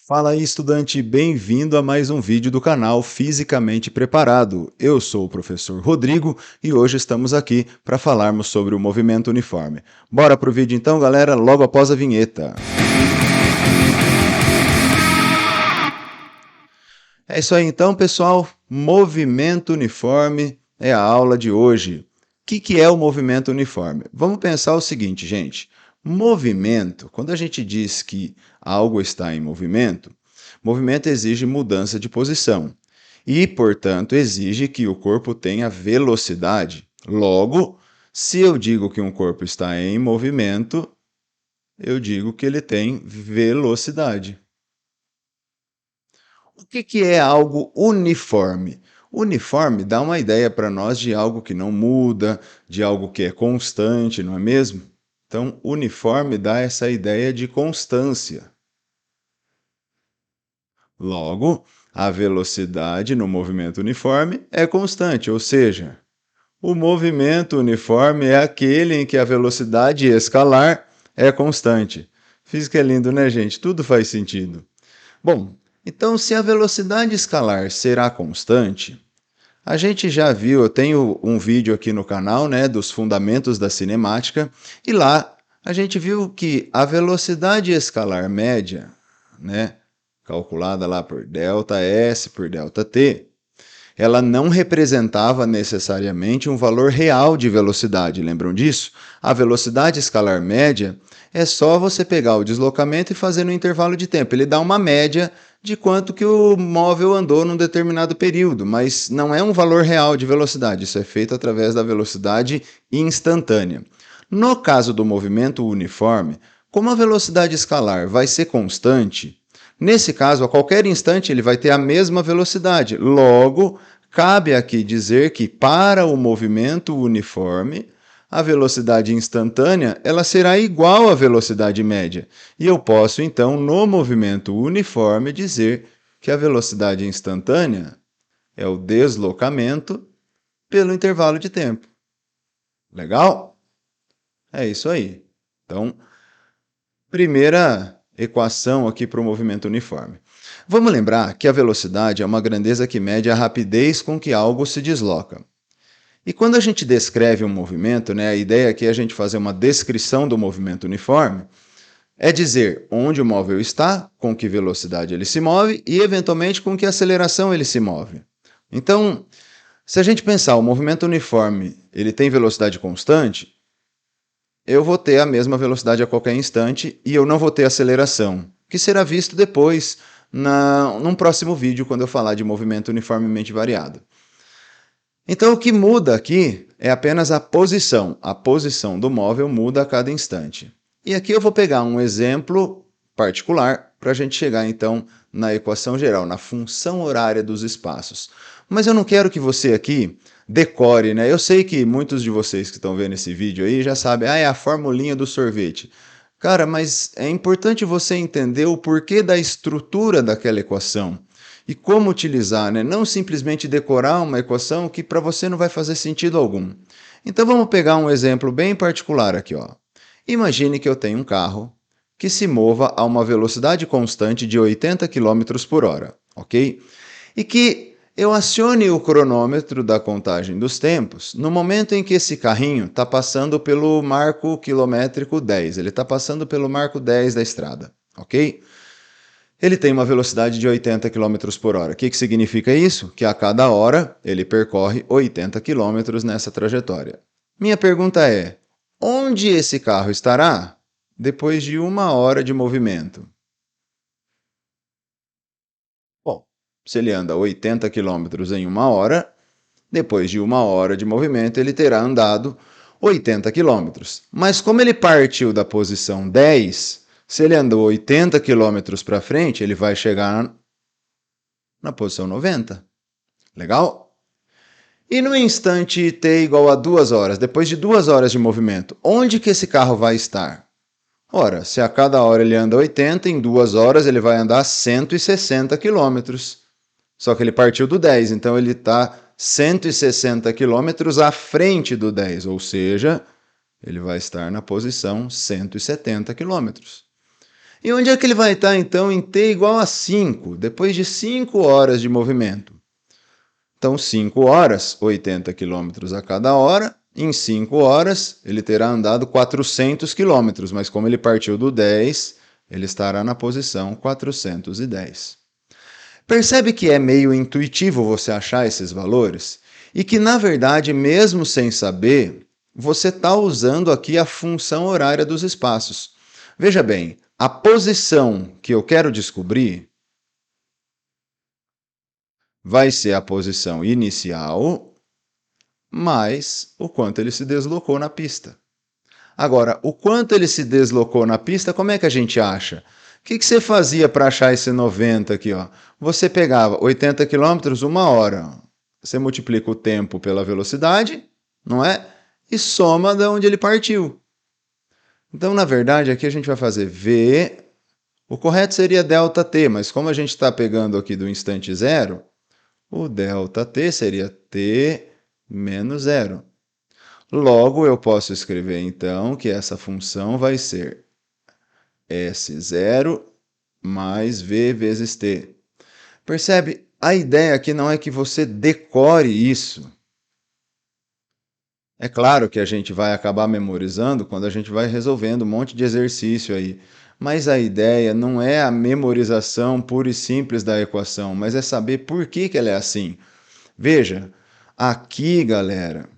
Fala aí, estudante, bem-vindo a mais um vídeo do canal Fisicamente Preparado. Eu sou o professor Rodrigo e hoje estamos aqui para falarmos sobre o movimento uniforme. Bora pro vídeo então, galera, logo após a vinheta. É isso aí então, pessoal. Movimento uniforme é a aula de hoje. O que é o movimento uniforme? Vamos pensar o seguinte, gente. Movimento, quando a gente diz que algo está em movimento, movimento exige mudança de posição e, portanto, exige que o corpo tenha velocidade. Logo, se eu digo que um corpo está em movimento, eu digo que ele tem velocidade. O que é algo uniforme? Uniforme dá uma ideia para nós de algo que não muda, de algo que é constante, não é mesmo? Então, uniforme dá essa ideia de constância. Logo, a velocidade no movimento uniforme é constante, ou seja, o movimento uniforme é aquele em que a velocidade escalar é constante. Física é lindo, né, gente? Tudo faz sentido. Bom, então se a velocidade escalar será constante, a gente já viu, eu tenho um vídeo aqui no canal, né, dos fundamentos da cinemática, e lá a gente viu que a velocidade escalar média, né, calculada lá por ΔS por ΔT, ela não representava necessariamente um valor real de velocidade, lembram disso? A velocidade escalar média é só você pegar o deslocamento e fazer no intervalo de tempo. Ele dá uma média de quanto que o móvel andou num determinado período, mas não é um valor real de velocidade, isso é feito através da velocidade instantânea. No caso do movimento uniforme, como a velocidade escalar vai ser constante, nesse caso, a qualquer instante ele vai ter a mesma velocidade. Logo, cabe aqui dizer que para o movimento uniforme, a velocidade instantânea ela será igual à velocidade média. E eu posso, então, no movimento uniforme, dizer que a velocidade instantânea é o deslocamento pelo intervalo de tempo. Legal? É isso aí. Então, primeira equação aqui para o movimento uniforme. Vamos lembrar que a velocidade é uma grandeza que mede a rapidez com que algo se desloca. E quando a gente descreve um movimento, né, a ideia aqui é a gente fazer uma descrição do movimento uniforme, é dizer onde o móvel está, com que velocidade ele se move e, eventualmente, com que aceleração ele se move. Então, se a gente pensar o movimento uniforme ele tem velocidade constante, eu vou ter a mesma velocidade a qualquer instante e eu não vou ter aceleração, que será visto depois num próximo vídeo, quando eu falar de movimento uniformemente variado. Então, o que muda aqui é apenas a posição. A posição do móvel muda a cada instante. E aqui eu vou pegar um exemplo particular para a gente chegar, então, na equação geral, na função horária dos espaços. Mas eu não quero que você aqui decore, né? Eu sei que muitos de vocês que estão vendo esse vídeo aí já sabem, é a formulinha do sorvete. Cara, mas é importante você entender o porquê da estrutura daquela equação e como utilizar, né? Não simplesmente decorar uma equação que para você não vai fazer sentido algum. Então vamos pegar um exemplo bem particular aqui, ó. Imagine que eu tenho um carro que se mova a uma velocidade constante de 80 km por hora, ok? E que eu acione o cronômetro da contagem dos tempos no momento em que esse carrinho está passando pelo marco quilométrico 10. Ele está passando pelo marco 10 da estrada, ok? Ele tem uma velocidade de 80 km por hora. O que significa isso? Que a cada hora ele percorre 80 km nessa trajetória. Minha pergunta é: onde esse carro estará depois de 1 hora de movimento? Bom, se ele anda 80 km em 1 hora, depois de 1 hora de movimento ele terá andado 80 km. Mas como ele partiu da posição 10, se ele andou 80 km para frente, ele vai chegar na posição 90. Legal? E no instante t igual a 2 horas, depois de 2 horas de movimento, onde que esse carro vai estar? Ora, se a cada hora ele anda 80, em 2 horas ele vai andar 160 quilômetros. Só que ele partiu do 10, então ele está 160 quilômetros à frente do 10, ou seja, ele vai estar na posição 170 quilômetros. E onde é que ele vai estar, então, em t igual a 5, depois de 5 horas de movimento? Então, 5 horas, 80 km a cada hora. Em 5 horas, ele terá andado 400 km, mas como ele partiu do 10, ele estará na posição 410. Percebe que é meio intuitivo você achar esses valores? E que, na verdade, mesmo sem saber, você está usando aqui a função horária dos espaços. Veja bem, a posição que eu quero descobrir vai ser a posição inicial mais o quanto ele se deslocou na pista. Agora, o quanto ele se deslocou na pista, como é que a gente acha? O que você fazia para achar esse 90 aqui? Ó? Você pegava 80 km, 1 hora. Você multiplica o tempo pela velocidade, não é? E soma de onde ele partiu. Então, na verdade, aqui a gente vai fazer V. O correto seria ΔT, mas como a gente está pegando aqui do instante zero, o ΔT seria T menos zero. Logo, eu posso escrever, então, que essa função vai ser S0 mais V vezes T. Percebe? A ideia aqui não é que você decore isso. É claro que a gente vai acabar memorizando quando a gente vai resolvendo um monte de exercício aí. Mas a ideia não é a memorização pura e simples da equação, mas é saber por que ela é assim. Veja, aqui, galera,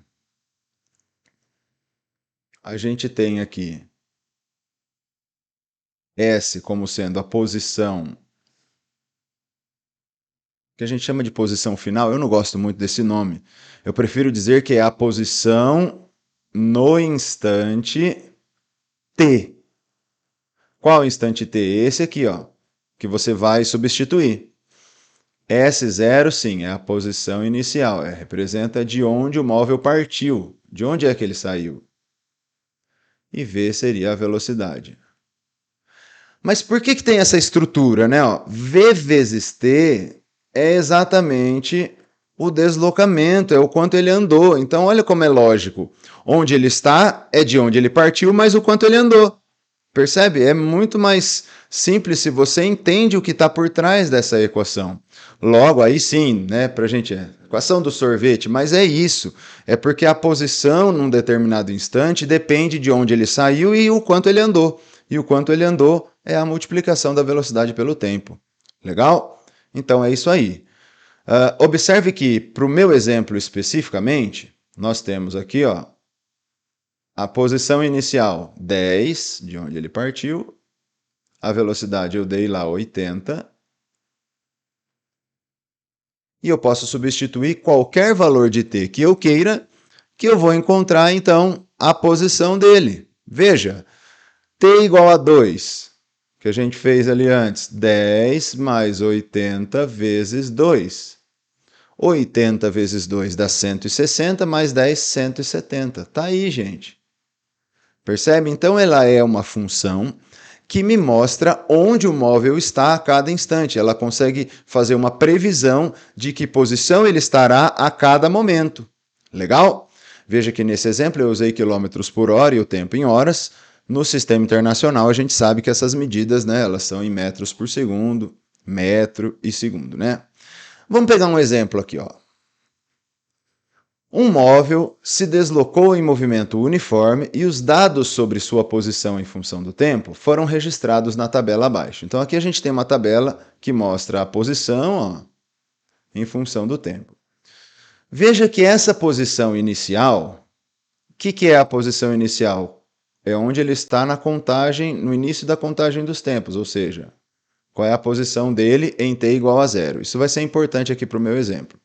a gente tem aqui S como sendo a posição que a gente chama de posição final. Eu não gosto muito desse nome. Eu prefiro dizer que é a posição no instante t. Qual instante t? Esse aqui, ó, que você vai substituir. S0, sim, é a posição inicial, representa de onde o móvel partiu, de onde é que ele saiu. E V seria a velocidade. Mas por que tem essa estrutura, né? Ó, V vezes T é exatamente o deslocamento, é o quanto ele andou. Então, olha como é lógico. Onde ele está é de onde ele partiu, mas o quanto ele andou. Percebe? É muito mais simples se você entende o que está por trás dessa equação. Logo, aí sim, né, para a gente, equação do sorvete, mas é isso. É porque a posição num determinado instante depende de onde ele saiu e o quanto ele andou. E o quanto ele andou é a multiplicação da velocidade pelo tempo. Legal? Então é isso aí. Observe que, para o meu exemplo especificamente, nós temos aqui, ó, a posição inicial 10, de onde ele partiu. A velocidade eu dei lá 80. E eu posso substituir qualquer valor de t que eu queira, que eu vou encontrar, então, a posição dele. Veja, t igual a 2, que a gente fez ali antes. 10 mais 80 vezes 2. 80 vezes 2 dá 160, mais 10, 170. Tá aí, gente. Percebe? Então, ela é uma função que me mostra onde o móvel está a cada instante. Ela consegue fazer uma previsão de que posição ele estará a cada momento. Legal? Veja que nesse exemplo eu usei quilômetros por hora e o tempo em horas. No sistema internacional a gente sabe que essas medidas, né, elas são em metros por segundo, metro e segundo, né? Vamos pegar um exemplo aqui, ó. Um móvel se deslocou em movimento uniforme e os dados sobre sua posição em função do tempo foram registrados na tabela abaixo. Então aqui a gente tem uma tabela que mostra a posição, ó, em função do tempo. Veja que essa posição inicial, o que é a posição inicial? É onde ele está na contagem, no início da contagem dos tempos, ou seja, qual é a posição dele em t igual a zero. Isso vai ser importante aqui para o meu exemplo.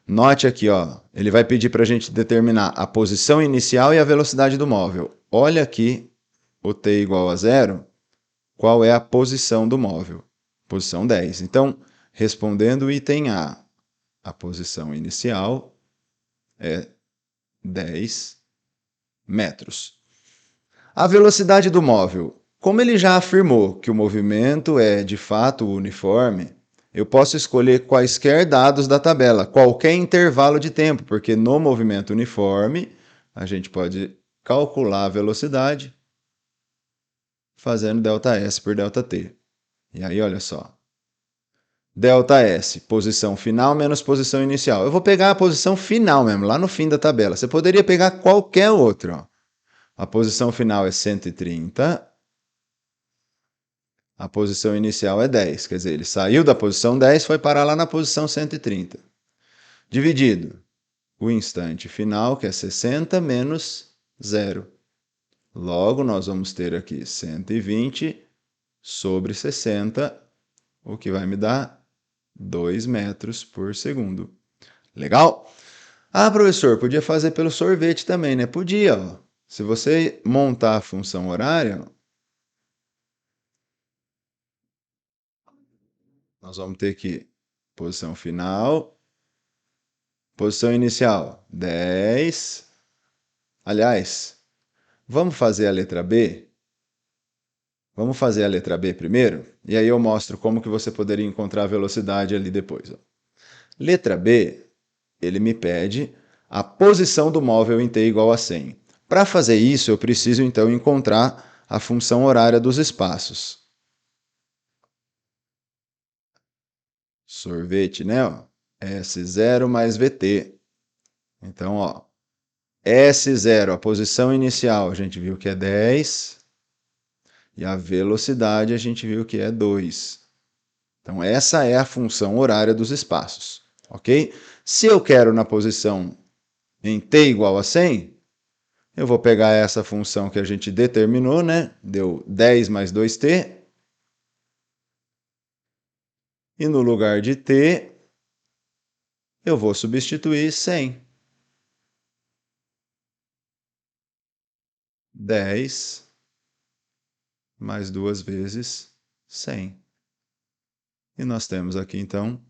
Note aqui, ó, ele vai pedir para a gente determinar a posição inicial e a velocidade do móvel. Olha aqui, o t igual a zero, qual é a posição do móvel? Posição 10. Então, respondendo o item a posição inicial é 10 metros. A velocidade do móvel. Como ele já afirmou que o movimento é de fato uniforme, eu posso escolher quaisquer dados da tabela, qualquer intervalo de tempo, porque no movimento uniforme a gente pode calcular a velocidade fazendo ΔS por ΔT. E aí, olha só. ΔS, posição final menos posição inicial. Eu vou pegar a posição final mesmo, lá no fim da tabela. Você poderia pegar qualquer outro. Ó. A posição final é 130. A posição inicial é 10. Quer dizer, ele saiu da posição 10 e foi parar lá na posição 130. Dividido o instante final, que é 60, menos 0. Logo, nós vamos ter aqui 120 sobre 60, o que vai me dar 2 metros por segundo. Legal? Ah, professor, podia fazer pelo sorvete também, né? Podia, ó. Se você montar a função horária, nós vamos ter que posição final, posição inicial, 10. Aliás, vamos fazer a letra B? Vamos fazer a letra B primeiro? E aí eu mostro como que você poderia encontrar a velocidade ali depois. Ó. Letra B, ele me pede a posição do móvel em t igual a 100. Para fazer isso, eu preciso então encontrar a função horária dos espaços. Sorvete, né? Ó, S0 mais VT. Então, ó, S0, a posição inicial, a gente viu que é 10. E a velocidade, a gente viu que é 2. Então, essa é a função horária dos espaços. Ok? Se eu quero na posição em t igual a 100, eu vou pegar essa função que a gente determinou, né? Deu 10 mais 2t. E no lugar de t, eu vou substituir 100. 10 mais 2 vezes 100. E nós temos aqui, então,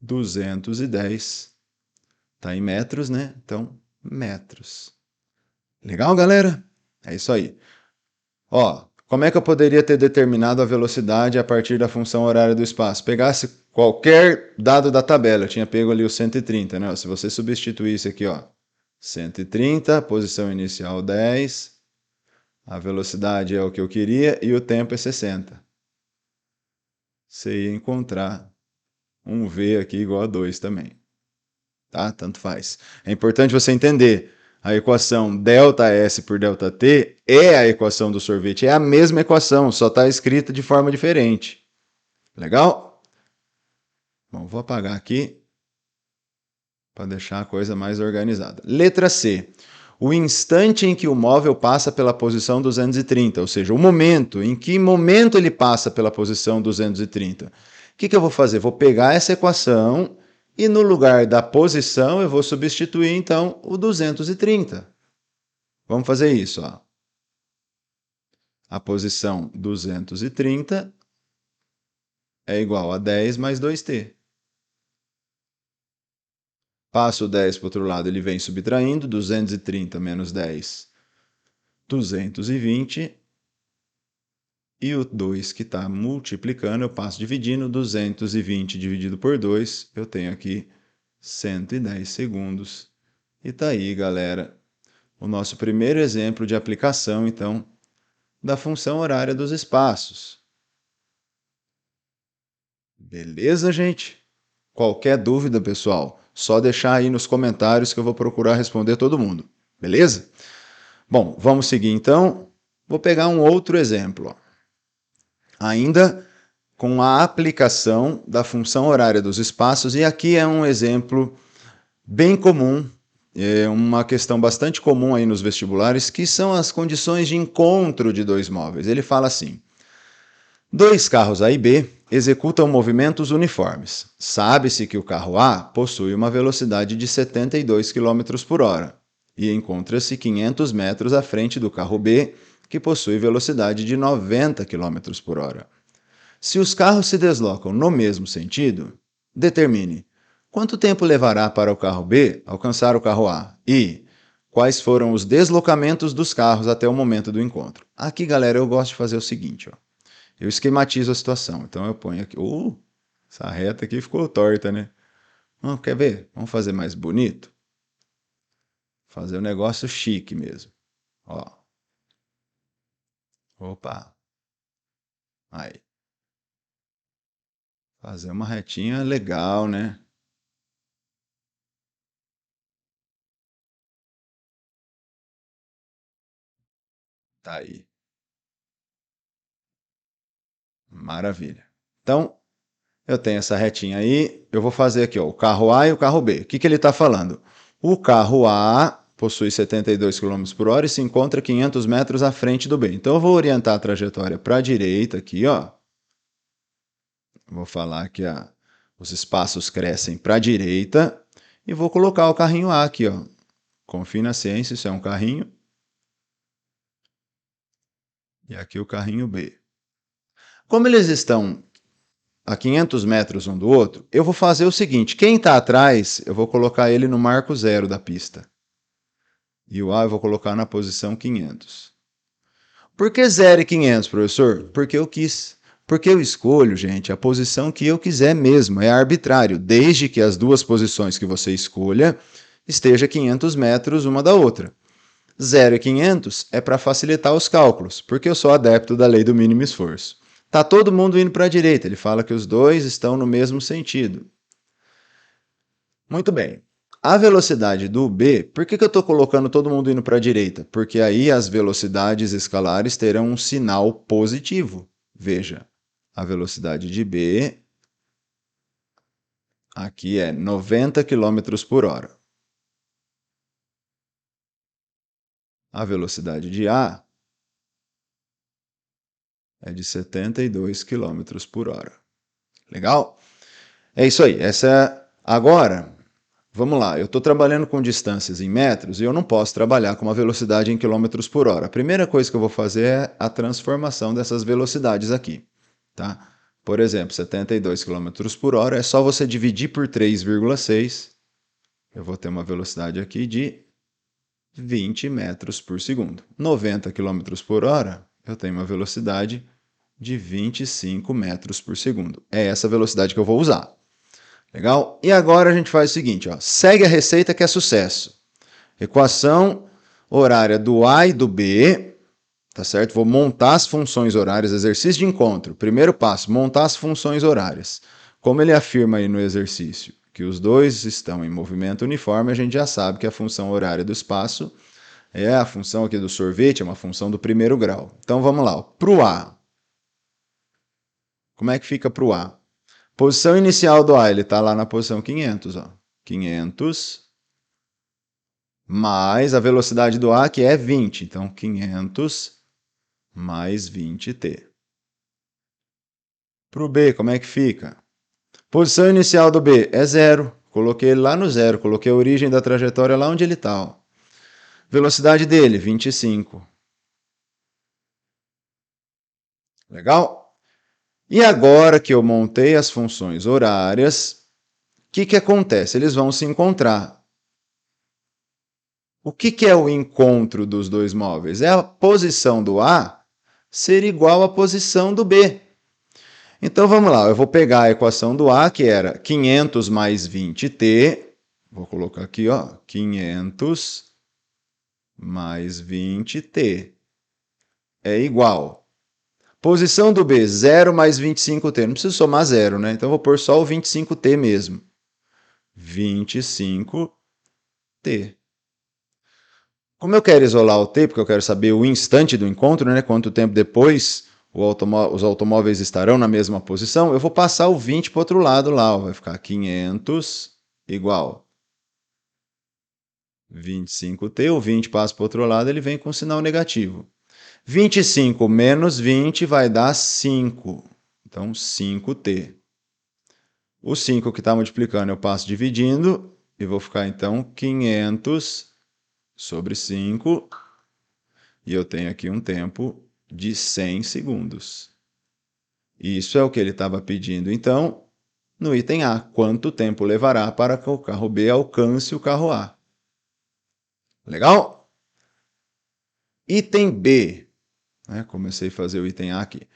210. Está em metros, né? Então, metros. Legal, galera? É isso aí. Ó, como é que eu poderia ter determinado a velocidade a partir da função horária do espaço? Pegasse qualquer dado da tabela, eu tinha pego ali o 130, né? Se você substituísse aqui, ó, 130, posição inicial 10, a velocidade é o que eu queria e o tempo é 60. Você ia encontrar um V aqui igual a 2 também. Tá? Tanto faz. É importante você entender. A equação ΔS por ΔT é a equação do sorvete. É a mesma equação, só está escrita de forma diferente. Legal? Bom, vou apagar aqui para deixar a coisa mais organizada. Letra C. O instante em que o móvel passa pela posição 230, ou seja, o momento, em que momento ele passa pela posição 230. O que eu vou fazer? Vou pegar essa equação e no lugar da posição eu vou substituir então o 230. Vamos fazer isso. Ó. A posição 230 é igual a 10 mais 2t. Passo o 10 para o outro lado, ele vem subtraindo, 230 menos 10, 220. E o 2 que está multiplicando, eu passo dividindo, 220 dividido por 2, eu tenho aqui 110 segundos. E tá aí, galera, o nosso primeiro exemplo de aplicação, então, da função horária dos espaços. Beleza, gente? Qualquer dúvida, pessoal, só deixar aí nos comentários que eu vou procurar responder todo mundo. Beleza? Bom, vamos seguir então. Vou pegar um outro exemplo. Ó. Ainda com a aplicação da função horária dos espaços, e aqui é um exemplo bem comum, é uma questão bastante comum aí nos vestibulares, que são as condições de encontro de dois móveis. Ele fala assim: dois carros A e B executam movimentos uniformes. Sabe-se que o carro A possui uma velocidade de 72 km por hora e encontra-se 500 metros à frente do carro B, que possui velocidade de 90 km por hora. Se os carros se deslocam no mesmo sentido, determine quanto tempo levará para o carro B alcançar o carro A e quais foram os deslocamentos dos carros até o momento do encontro. Aqui, galera, eu gosto de fazer o seguinte, ó. Eu esquematizo a situação. Então eu ponho aqui, essa reta aqui ficou torta, né? Quer ver? Vamos fazer mais bonito? Fazer um negócio chique mesmo. Ó. Opa. Aí. Fazer uma retinha legal, né? Tá aí. Maravilha. Então, eu tenho essa retinha aí. Eu vou fazer aqui, ó, o carro A e o carro B. O que que ele está falando? O carro A possui 72 km por hora e se encontra 500 metros à frente do B. Então, eu vou orientar a trajetória para a direita aqui, ó. Vou falar que os espaços crescem para a direita e vou colocar o carrinho A aqui, ó. Confie na ciência, isso é um carrinho. E aqui o carrinho B. Como eles estão a 500 metros um do outro, eu vou fazer o seguinte, quem está atrás, eu vou colocar ele no marco zero da pista. E o A eu vou colocar na posição 500. Por que 0 e 500, professor? Porque eu quis. Porque eu escolho, gente, a posição que eu quiser mesmo, é arbitrário, desde que as duas posições que você escolha esteja 500 metros uma da outra. 0 e 500 é para facilitar os cálculos, porque eu sou adepto da lei do mínimo esforço. Tá todo mundo indo para a direita, ele fala que os dois estão no mesmo sentido. Muito bem. A velocidade do B, por que eu estou colocando todo mundo indo para a direita? Porque aí as velocidades escalares terão um sinal positivo. Veja, a velocidade de B aqui é 90 km por hora. A velocidade de A é de 72 km por hora. Legal? É isso aí. Agora, vamos lá. Eu estou trabalhando com distâncias em metros e eu não posso trabalhar com uma velocidade em quilômetros por hora. A primeira coisa que eu vou fazer é a transformação dessas velocidades aqui. Tá? Por exemplo, 72 km por hora é só você dividir por 3,6. Eu vou ter uma velocidade aqui de 20 metros por segundo. 90 km por hora, eu tenho uma velocidade de 25 metros por segundo. É essa velocidade que eu vou usar. Legal? E agora a gente faz o seguinte, ó, segue a receita que é sucesso. Equação horária do A e do B, tá certo? Vou montar as funções horárias, exercício de encontro. Primeiro passo, montar as funções horárias. Como ele afirma aí no exercício que os dois estão em movimento uniforme, a gente já sabe que a função horária do espaço é a função aqui do sorvete, é uma função do primeiro grau. Então vamos lá, para o A. Como é que fica para o A? Posição inicial do A, ele está lá na posição 500, ó. 500 mais a velocidade do A, que é 20. Então, 500 mais 20t. Para o B, como é que fica? Posição inicial do B é 0. Coloquei ele lá no 0. Coloquei a origem da trajetória lá onde ele está. Velocidade dele, 25. Legal? E agora que eu montei as funções horárias, o que acontece? Eles vão se encontrar. O que é o encontro dos dois móveis? É a posição do A ser igual à posição do B. Então vamos lá, eu vou pegar a equação do A, que era 500 mais 20t, vou colocar aqui, ó, 500 mais 20t é igual. Posição do B, 0 mais 25t, não preciso somar 0, né? Então eu vou pôr só o 25t mesmo. 25t. Como eu quero isolar o t, porque eu quero saber o instante do encontro, né? Quanto tempo depois os automóveis estarão na mesma posição, eu vou passar o 20 para o outro lado lá. Ó, vai ficar 500 igual 25t. O 20 passa para o outro lado, ele vem com sinal negativo. 25 menos 20 vai dar 5. Então, 5t. O 5 que está multiplicando eu passo dividindo e vou ficar, então, 500 sobre 5. E eu tenho aqui um tempo de 100 segundos. Isso é o que ele estava pedindo, então, no item A. Quanto tempo levará para que o carro B alcance o carro A? Legal? Item B. Comecei a fazer o item A aqui.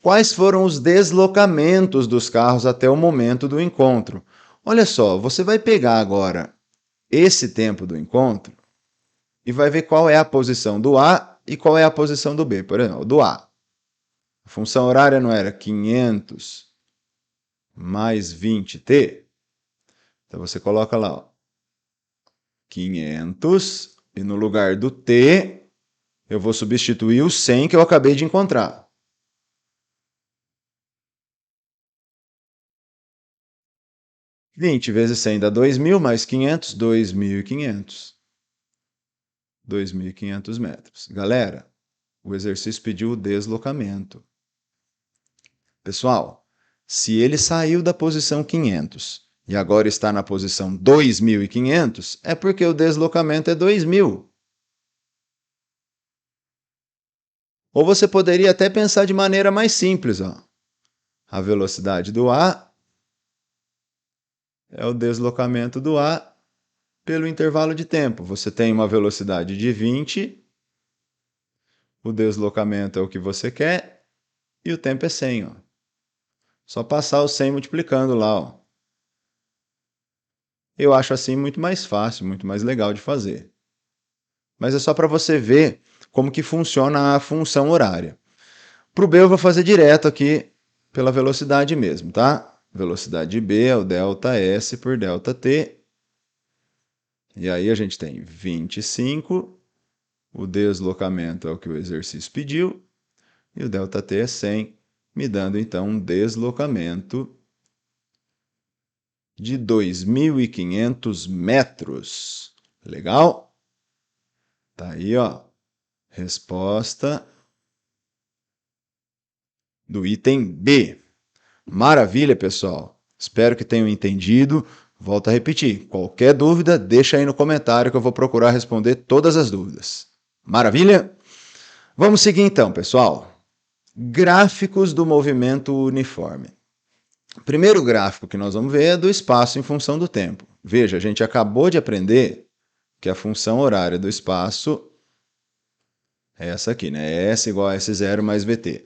Quais foram os deslocamentos dos carros até o momento do encontro? Olha só, você vai pegar agora esse tempo do encontro e vai ver qual é a posição do A e qual é a posição do B. Por exemplo, do A. Vou função horária não era 500 mais 20t? Então você coloca lá, ó, 500 e no lugar do t eu vou substituir o 100 que eu acabei de encontrar. Vinte vezes 100 dá 2.000, mais 500, 2.500. 2.500 metros. Galera, o exercício pediu o deslocamento. Pessoal, se ele saiu da posição 500 e agora está na posição 2.500, é porque o deslocamento é 2.000. Ou você poderia até pensar de maneira mais simples, ó. A velocidade do A é o deslocamento do A pelo intervalo de tempo. Você tem uma velocidade de 20, o deslocamento é o que você quer e o tempo é 100. Ó. Só passar o 100 multiplicando lá. Ó. Eu acho assim muito mais fácil, muito mais legal de fazer. Mas é só para você ver como que funciona a função horária. Para o B eu vou fazer direto aqui pela velocidade mesmo, tá? Velocidade de B é o ΔS por ΔT. E aí a gente tem 25, o deslocamento é o que o exercício pediu, e o ΔT é 100, me dando então um deslocamento de 2.500 metros. Legal? Tá aí, ó. Resposta do item B. Maravilha, pessoal. Espero que tenham entendido. Volto a repetir. Qualquer dúvida, deixa aí no comentário que eu vou procurar responder todas as dúvidas. Maravilha? Vamos seguir então, pessoal. Gráficos do movimento uniforme. O primeiro gráfico que nós vamos ver é do espaço em função do tempo. Veja, a gente acabou de aprender que a função horária do espaço é essa aqui, né? S igual a S0 mais VT.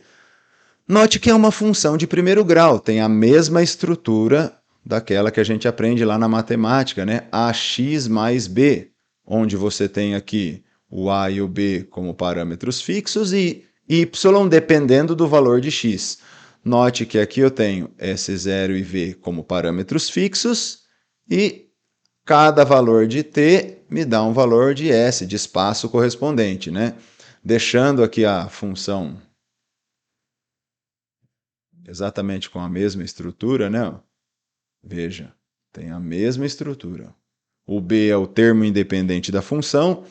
Note que é uma função de primeiro grau, tem a mesma estrutura daquela que a gente aprende lá na matemática, né? AX mais B, onde você tem aqui o A e o B como parâmetros fixos e Y dependendo do valor de x. Note que aqui eu tenho S0 e V como parâmetros fixos e cada valor de t me dá um valor de S, de espaço correspondente, né? Deixando aqui a função exatamente com a mesma estrutura, né? Veja, tem a mesma estrutura. O B é o termo independente da função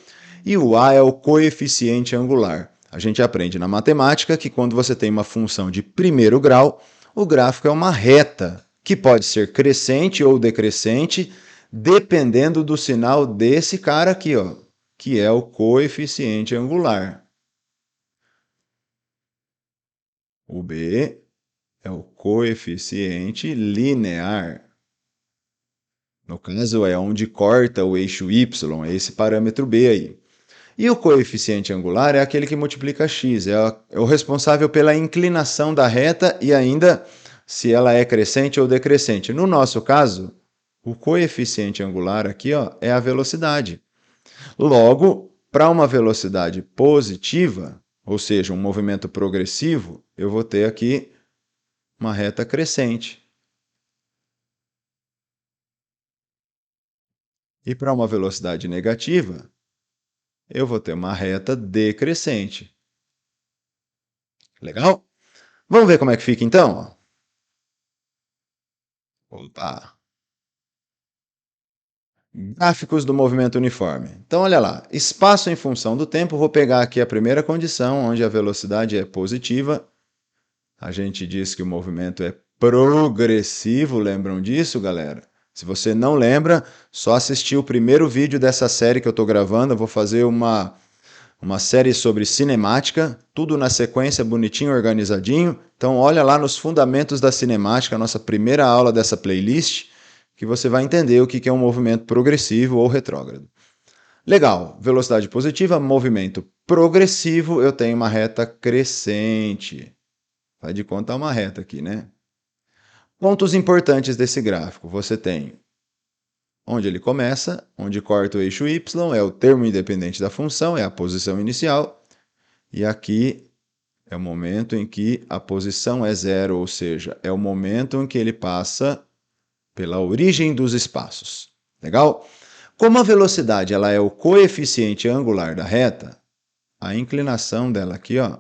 e o A é o coeficiente angular. A gente aprende na matemática que quando você tem uma função de primeiro grau, o gráfico é uma reta, que pode ser crescente ou decrescente, dependendo do sinal desse cara aqui, ó, que é o coeficiente angular. O B é o coeficiente linear. No caso, é onde corta o eixo y, é esse parâmetro b aí. E o coeficiente angular é aquele que multiplica x, é o responsável pela inclinação da reta e ainda se ela é crescente ou decrescente. No nosso caso, o coeficiente angular aqui ó, é a velocidade. Logo, para uma velocidade positiva, ou seja, um movimento progressivo, eu vou ter aqui uma reta crescente. E para uma velocidade negativa, eu vou ter uma reta decrescente. Legal? Vamos ver como é que fica então? Opa! Gráficos do movimento uniforme. Então, olha lá, espaço em função do tempo, vou pegar aqui a primeira condição, onde a velocidade é positiva. A gente diz que o movimento é progressivo, lembram disso, galera? Se você não lembra, só assistir o primeiro vídeo dessa série que eu estou gravando, eu vou fazer uma série sobre cinemática, tudo na sequência, bonitinho, organizadinho. Então, olha lá nos fundamentos da cinemática, a nossa primeira aula dessa playlist, que você vai entender o que é um movimento progressivo ou retrógrado. Legal, velocidade positiva, movimento progressivo, eu tenho uma reta crescente. Faz de conta uma reta aqui, né? Pontos importantes desse gráfico, você tem onde ele começa, onde corta o eixo y, é o termo independente da função, é a posição inicial, e aqui É o momento em que a posição é zero, ou seja, é o momento em que ele passa pela origem dos espaços. Legal? Como a velocidade ela é o coeficiente angular da reta, a inclinação dela aqui, ó,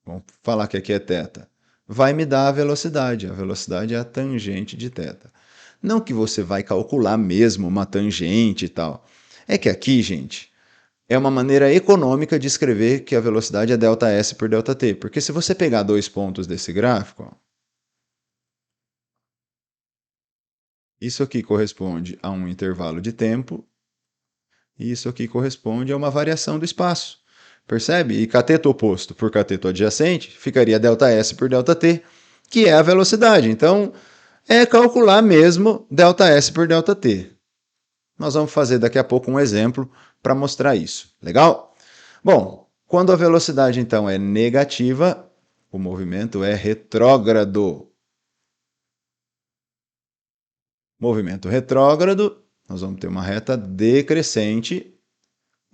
vamos falar que aqui é θ, vai me dar a velocidade. A velocidade é a tangente de θ. Não que você vai calcular mesmo uma tangente e tal. É que aqui, gente, é uma maneira econômica de escrever que a velocidade é ΔS por ΔT. Porque se você pegar dois pontos desse gráfico, ó, isso aqui corresponde a um intervalo de tempo e isso aqui corresponde a uma variação do espaço. Percebe? E cateto oposto por cateto adjacente ficaria ΔS por ΔT, que é a velocidade. Então, é calcular mesmo ΔS por ΔT. Nós vamos fazer daqui a pouco um exemplo para mostrar isso. Legal? Bom, quando a velocidade então é negativa, o movimento é retrógrado. Movimento retrógrado, nós vamos ter uma reta decrescente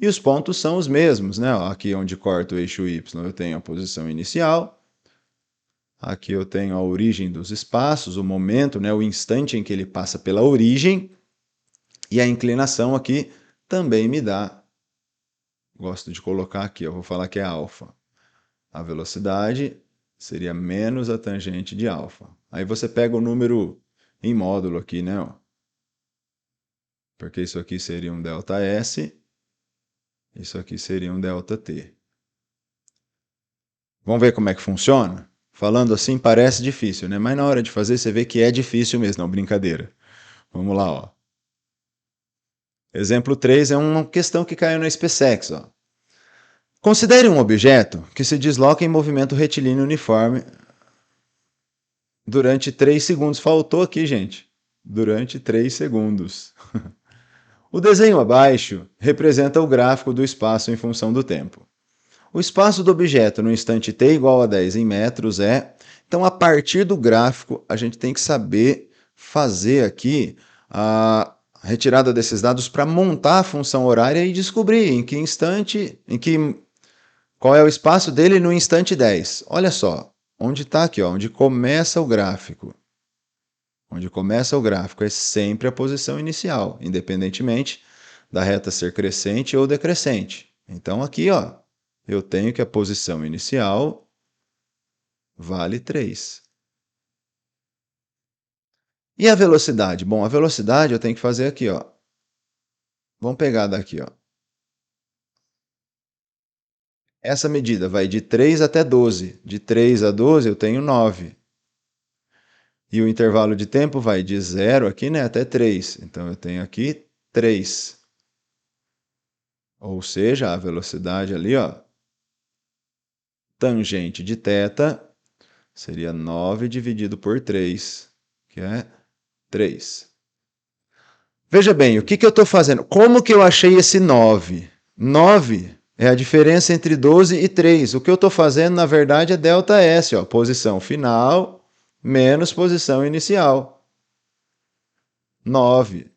e os pontos são os mesmos, né? Aqui onde corta o eixo Y eu tenho a posição inicial, aqui eu tenho a origem dos espaços, o momento, né? O instante em que ele passa pela origem, e a inclinação aqui também me dá, gosto de colocar aqui, eu vou falar que é alfa. A velocidade seria menos a tangente de alfa. Aí você pega o número em módulo aqui, né? Porque isso aqui seria um ΔS, isso aqui seria um ΔT. Vamos ver como é que funciona? Falando assim parece difícil, né? Mas na hora de fazer você vê que é difícil mesmo, não, brincadeira. Vamos lá, ó. Exemplo 3 é uma questão que caiu na SpaceX, ó. Considere um objeto que se desloca em movimento retilíneo uniforme durante 3 segundos. Faltou aqui, gente. Durante 3 segundos. O desenho abaixo representa o gráfico do espaço em função do tempo. O espaço do objeto no instante t igual a 10 em metros é... Então, a partir do gráfico, a gente tem que saber fazer aqui a retirada desses dados para montar a função horária e descobrir em que instante, qual é o espaço dele no instante 10. Olha só, onde está aqui, ó, onde começa o gráfico. Onde começa o gráfico é sempre a posição inicial, independentemente da reta ser crescente ou decrescente. Então, aqui, ó, eu tenho que a posição inicial vale 3. E a velocidade? Bom, a velocidade eu tenho que fazer aqui, ó. Vamos pegar daqui, ó. Essa medida vai de 3 até 12. De 3 a 12 eu tenho 9. E o intervalo de tempo vai de 0 aqui, né, até 3. Então eu tenho aqui 3. Ou seja, a velocidade ali, ó, tangente de θ seria 9 dividido por 3, que é 3. Veja bem, o que eu estou fazendo? Como que eu achei esse 9? 9 é a diferença entre 12 e 3. O que eu estou fazendo, na verdade, é ΔS, ó, posição final menos posição inicial. 9.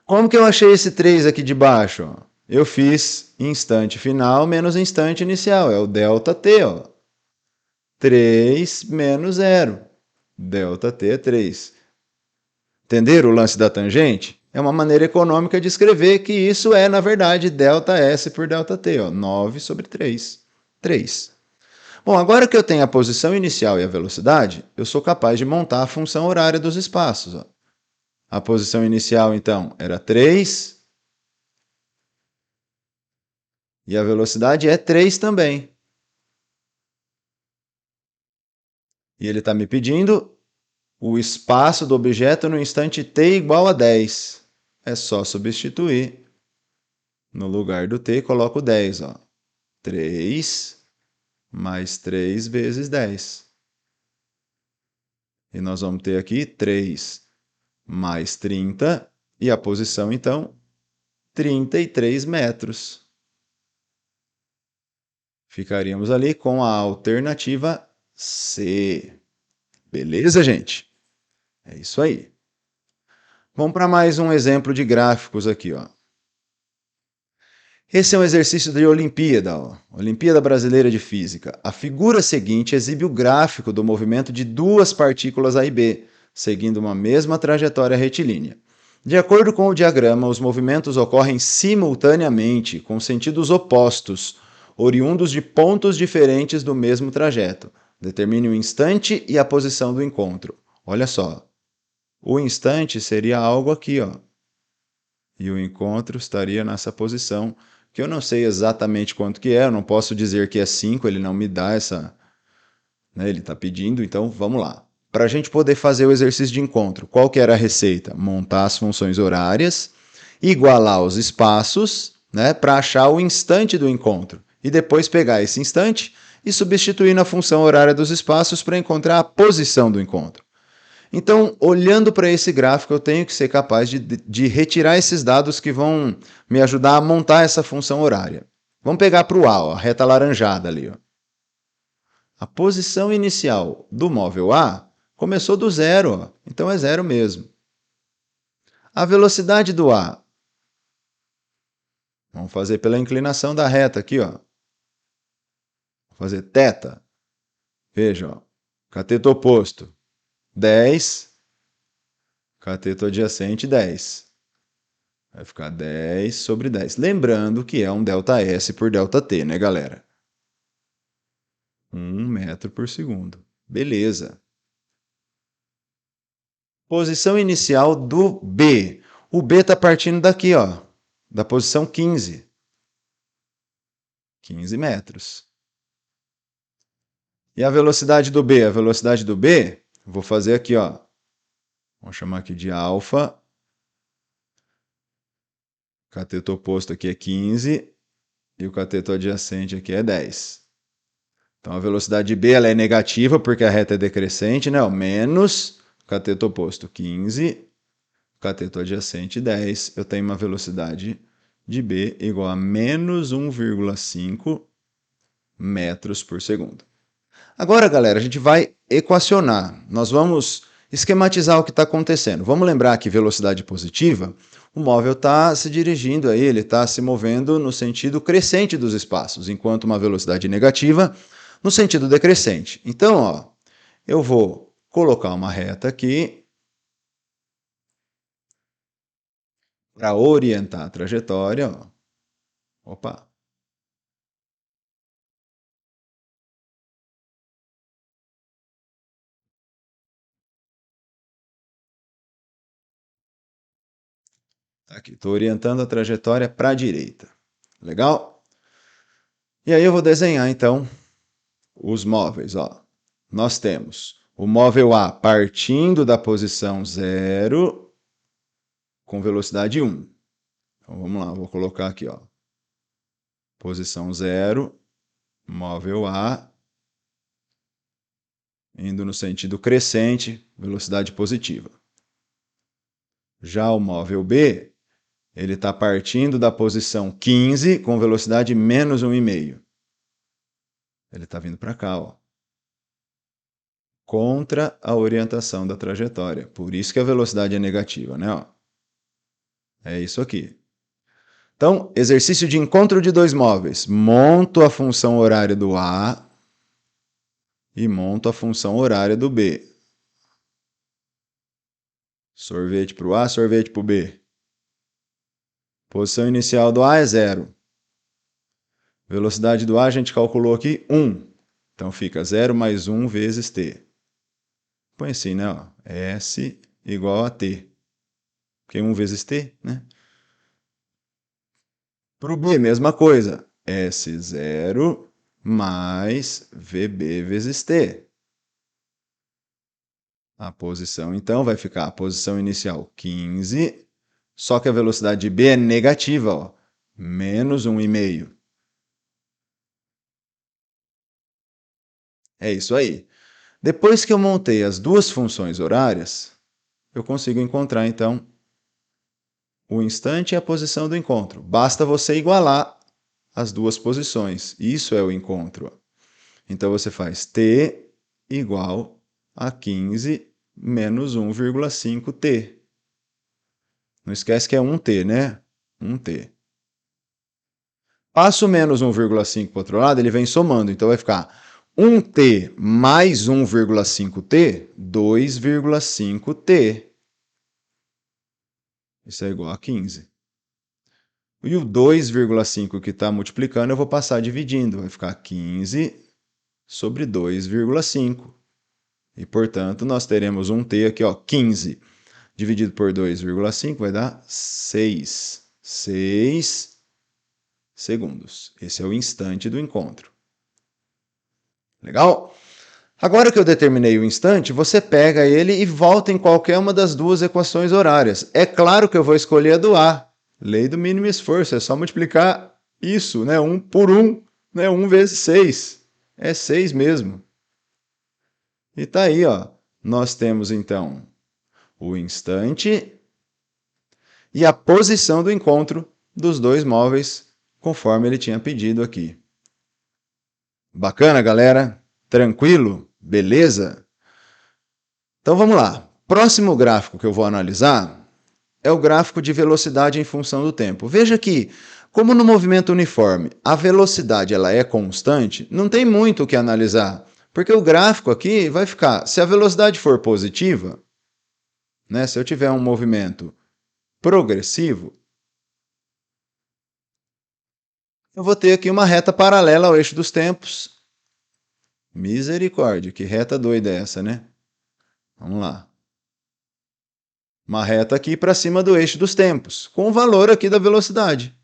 Como que eu achei esse 3 aqui de baixo? Eu fiz instante final menos instante inicial, é o ΔT, ó. 3 menos 0. ΔT é 3. Entenderam o lance da tangente? É uma maneira econômica de escrever que isso é, na verdade, ΔS por ΔT, ó, 9 sobre 3. 3. Bom, agora que eu tenho a posição inicial e a velocidade, eu sou capaz de montar a função horária dos espaços. Ó. A posição inicial, então, era 3. E a velocidade é 3 também. E ele está me pedindo o espaço do objeto no instante t igual a 10. É só substituir. No lugar do t, coloco 10. Ó. 3 mais 3 vezes 10. E nós vamos ter aqui 3 mais 30. E a posição, então, 33 metros. Ficaríamos ali com a alternativa C. Beleza, gente? É isso aí. Vamos para mais um exemplo de gráficos aqui, ó. Esse é um exercício de Olimpíada, ó. Olimpíada Brasileira de Física. A figura seguinte exibe o gráfico do movimento de duas partículas A e B, seguindo uma mesma trajetória retilínea. De acordo com o diagrama, os movimentos ocorrem simultaneamente, com sentidos opostos, oriundos de pontos diferentes do mesmo trajeto. Determine o instante e a posição do encontro. Olha só, o instante seria algo aqui, ó, e o encontro estaria nessa posição, que eu não sei exatamente quanto que é, eu não posso dizer que é 5, ele não me dá essa, né, ele está pedindo, então vamos lá. Para a gente poder fazer o exercício de encontro, qual que era a receita? Montar as funções horárias, igualar os espaços, né, para achar o instante do encontro, e depois pegar esse instante e substituir na função horária dos espaços para encontrar a posição do encontro. Então, olhando para esse gráfico, eu tenho que ser capaz de retirar esses dados que vão me ajudar a montar essa função horária. Vamos pegar para o A, ó, a reta alaranjada ali. Ó. A posição inicial do móvel A começou do zero, ó, então é zero mesmo. A velocidade do A, vamos fazer pela inclinação da reta aqui, ó. Vou fazer θ. Veja, ó, cateto oposto, 10, cateto adjacente, 10. Vai ficar 10 sobre 10. Lembrando que é um ΔS por ΔT, né, galera? 1 metro por segundo. Beleza. Posição inicial do B. O B está partindo daqui, ó, da posição 15. 15 metros. E a velocidade do B? A velocidade do B, vou fazer aqui, ó. Vamos chamar aqui de alfa. Cateto oposto aqui é 15 e o cateto adjacente aqui é 10. Então a velocidade B ela é negativa porque a reta é decrescente, né? Menos cateto oposto 15, cateto adjacente 10. Eu tenho uma velocidade de B igual a menos 1,5 metros por segundo. Agora, galera, a gente vai equacionar. Nós vamos esquematizar o que está acontecendo. Vamos lembrar que velocidade positiva, o móvel está se dirigindo aí, ele está se movendo no sentido crescente dos espaços, enquanto uma velocidade negativa no sentido decrescente. Então, ó, eu vou colocar uma reta aqui para orientar a trajetória. Ó. Opa! Aqui, estou orientando a trajetória para a direita. Legal? E aí eu vou desenhar, então, os móveis. Ó. Nós temos o móvel A partindo da posição 0 com velocidade 1. Então, vamos lá, vou colocar aqui. Ó. Posição 0, móvel A, indo no sentido crescente, velocidade positiva. Já o móvel B, ele está partindo da posição 15 com velocidade menos 1,5. Ele está vindo para cá, ó. Contra a orientação da trajetória. Por isso que a velocidade é negativa, né? Ó. É isso aqui. Então, exercício de encontro de dois móveis. Monto a função horária do A e monto a função horária do B. Sorvete para o A, sorvete para o B. Posição inicial do A é 0. Velocidade do A a gente calculou aqui 1. Então fica 0 mais 1 vezes T. Põe assim, né? Ó, S igual a T. Porque 1 vezes T, né? Para o B, mesma coisa. S0 mais VB vezes T. A posição, então, vai ficar a posição inicial 15, só que a velocidade de B é negativa, ó, menos 1,5. É isso aí. Depois que eu montei as duas funções horárias, eu consigo encontrar, então, o instante e a posição do encontro. Basta você igualar as duas posições. Isso é o encontro. Então, você faz t igual a 15 menos 1,5t. Não esquece que é 1t, né? 1t. Passo menos 1,5 para o outro lado, ele vem somando. Então vai ficar 1t mais 1,5t, 2,5t. Isso é igual a 15. E o 2,5 que está multiplicando, eu vou passar dividindo. Vai ficar 15 sobre 2,5. E, portanto, nós teremos um t aqui, ó, 15 dividido por 2,5 vai dar 6. 6 segundos. Esse é o instante do encontro. Legal? Agora que eu determinei o instante, você pega ele e volta em qualquer uma das duas equações horárias. É claro que eu vou escolher a do A. Lei do mínimo esforço, é só multiplicar isso, né? 1 por 1, né? 1 vezes 6. É 6 mesmo. E tá aí, ó. Nós temos, então, o instante e a posição do encontro dos dois móveis, conforme ele tinha pedido aqui. Bacana, galera? Tranquilo? Beleza? Então vamos lá. Próximo gráfico que eu vou analisar é o gráfico de velocidade em função do tempo. Veja que, como no movimento uniforme a velocidade ela é constante, não tem muito o que analisar, porque o gráfico aqui vai ficar, se a velocidade for positiva, né, se eu tiver um movimento progressivo, eu vou ter aqui uma reta paralela ao eixo dos tempos. Misericórdia, que reta doida é essa, né? Vamos lá. Uma reta aqui para cima do eixo dos tempos, com o valor aqui da velocidade.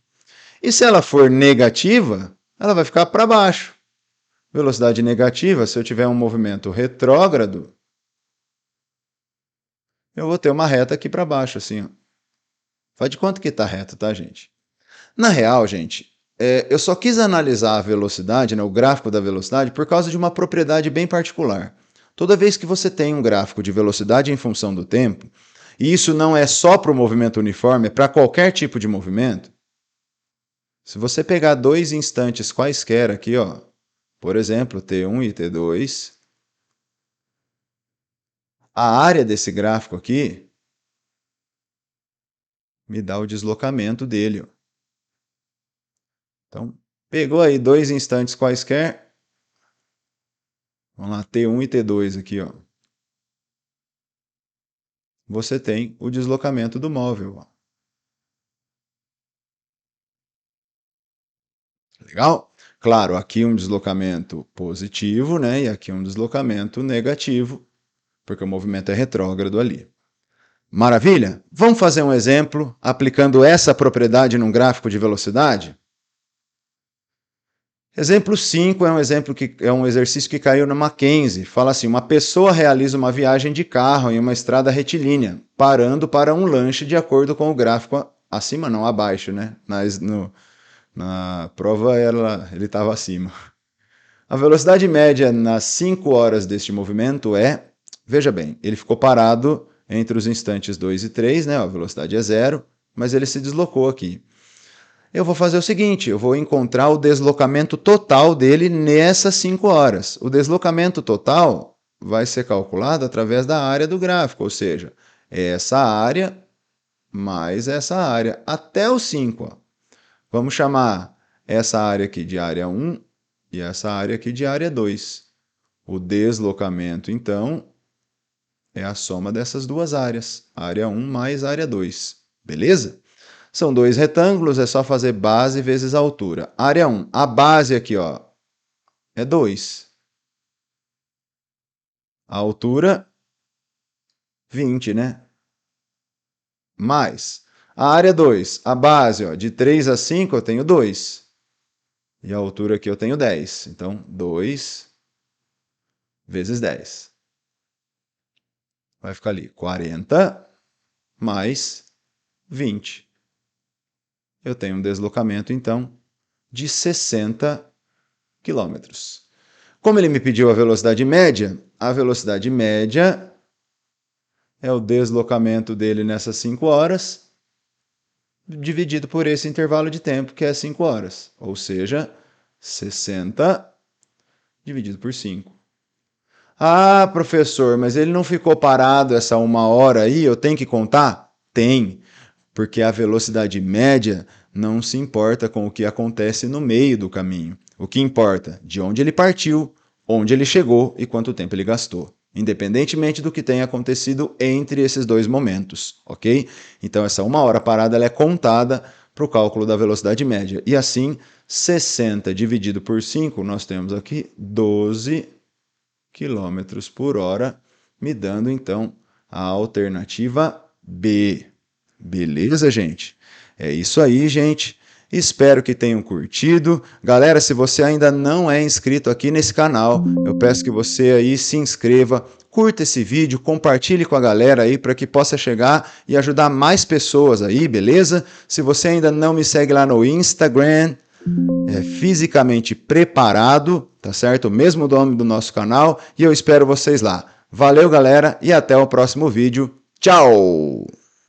E se ela for negativa, ela vai ficar para baixo. Velocidade negativa, se eu tiver um movimento retrógrado, eu vou ter uma reta aqui para baixo, assim, ó. Faz de conta que está reta, tá, gente? Na real, gente, eu só quis analisar a velocidade, né, o gráfico da velocidade, por causa de uma propriedade bem particular. Toda vez que você tem um gráfico de velocidade em função do tempo, e isso não é só para o movimento uniforme, é para qualquer tipo de movimento, se você pegar dois instantes quaisquer aqui, ó, por exemplo, T1 e T2, a área desse gráfico aqui me dá o deslocamento dele, ó. Então, pegou aí dois instantes quaisquer, vamos lá, T1 e T2 aqui, ó. Você tem o deslocamento do móvel, ó. Legal? Claro, aqui um deslocamento positivo, né? E aqui um deslocamento negativo, porque o movimento é retrógrado ali. Maravilha? Vamos fazer um exemplo aplicando essa propriedade num gráfico de velocidade? Exemplo 5 é um exemplo que é um exercício que caiu na Mackenzie. Fala assim: uma pessoa realiza uma viagem de carro em uma estrada retilínea, parando para um lanche de acordo com o gráfico acima, não abaixo, né? Na prova ele estava acima. A velocidade média nas 5 horas deste movimento é, veja bem, ele ficou parado entre os instantes 2 e 3, né? A velocidade é 0, mas ele se deslocou aqui. Eu vou fazer o seguinte, eu vou encontrar o deslocamento total dele nessas 5 horas. O deslocamento total vai ser calculado através da área do gráfico, ou seja, essa área mais essa área, até os 5. Ó. Vamos chamar essa área aqui de área 1 e essa área aqui de área 2. O deslocamento, então, é a soma dessas duas áreas, área 1 mais área 2. Beleza? São dois retângulos, é só fazer base vezes altura. Área 1, a base aqui, ó, é 2. A altura, 20, né? Mais. A área 2, a base, ó, de 3 a 5 eu tenho 2. E a altura aqui eu tenho 10. Então, 2 vezes 10. Vai ficar ali 40 mais 20. Eu tenho um deslocamento, então, de 60 quilômetros. Como ele me pediu a velocidade média é o deslocamento dele nessas 5 horas, dividido por esse intervalo de tempo, que é 5 horas. Ou seja, 60 dividido por 5. Ah, professor, mas ele não ficou parado essa 1 hora aí, eu tenho que contar? Tem, porque a velocidade média não se importa com o que acontece no meio do caminho. O que importa, de onde ele partiu, onde ele chegou e quanto tempo ele gastou, independentemente do que tenha acontecido entre esses dois momentos, ok? Então essa 1 hora parada ela é contada para o cálculo da velocidade média. E assim, 60 dividido por 5, nós temos aqui 12 km por hora, me dando então a alternativa B. Beleza, gente? É isso aí, gente. Espero que tenham curtido. Galera, se você ainda não é inscrito aqui nesse canal, eu peço que você aí se inscreva, curta esse vídeo, compartilhe com a galera aí para que possa chegar e ajudar mais pessoas aí, beleza? Se você ainda não me segue lá no Instagram, Fisicamente Preparado, tá certo? O mesmo nome do nosso canal, e eu espero vocês lá. Valeu, galera, e até o próximo vídeo. Tchau!